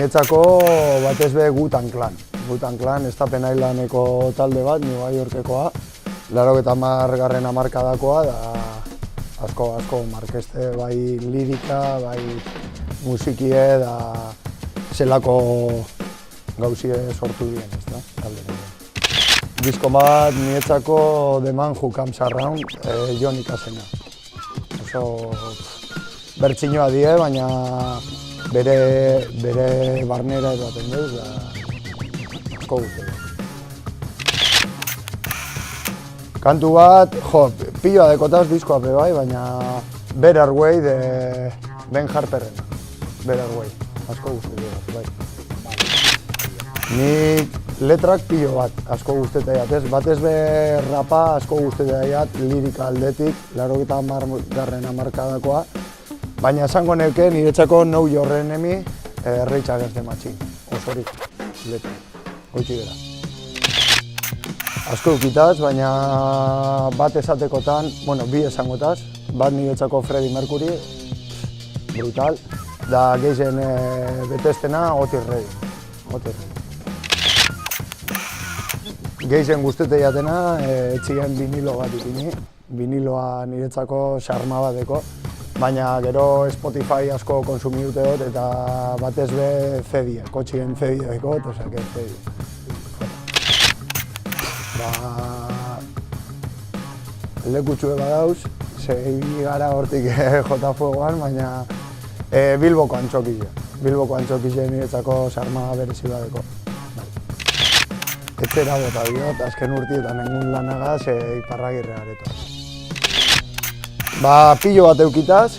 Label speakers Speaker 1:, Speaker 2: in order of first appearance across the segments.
Speaker 1: Niretzako batez be Wu-Tang Clan. Wu-Tang Clan ez da penailaneko talde bat, New Yorkekoa. 80. hamarkadakoa, da asko markeste, bai lirika, bai musikie, da zelako gauzie sortu diren, ez da, talde bat. Disko bat niretzako The Man Who Comes Around, Jon Ikasena. Oso bertsinoa die, baina bere barnera edaten duz, da asko guzti. Kantu bat, piloa dekotaz diskoa be bai, baina Better Way de Ben Harperren. Better Way, asko guzti dut, bai. Nik letrak pilo bat asko guztetea jat, batez be rapa asko guztetea jat, lirika aldetik, 80. hamarkadakoa. Baina esango neuke niretzako Know Your Enemy, Rage Against the Machine, osorik, letra, goitxi gara. Asko eukitaz, baina bat esatekotan, bi esangotaz, bat niretzako Freddie Mercury, brutal, da gehien betestena Otis Redding. Gehien guztete jatena, etxien vinilo bat ipini, viniloa niretzako xarma bateko, baina gero Spotify asko konsumi dute dut eta batez be CD, kotxien CD dekot, osea, CD. Lekutxue badauz, segi gara hortik jota fuegoan, baina Bilboko antxokize niretzako sarma berezi badeko. Etxera bota diot, azken urtietan engun lanagaz, Iparragirre aretoa. Pilo bat eukitaz,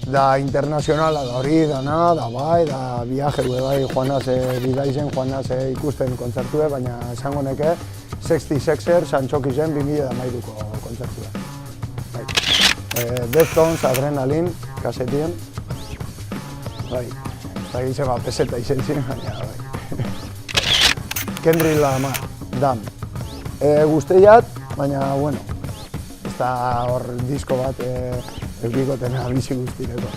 Speaker 1: da internazionala da hori, dana, da bai, da viaje bai, joanaz bidaizen, joanaz ikusten kontzertue, baina esango neke, 66ers antxokizen 2013ko kontzertua. Deftones, Adrenaline, kasetien, bai, eta gizema peseta izen ziren, baina bai. Kendrick Lamar, Damn. Guzteiat, baina, bueno, ez da hor disko bat eukikotena bizi guztireko.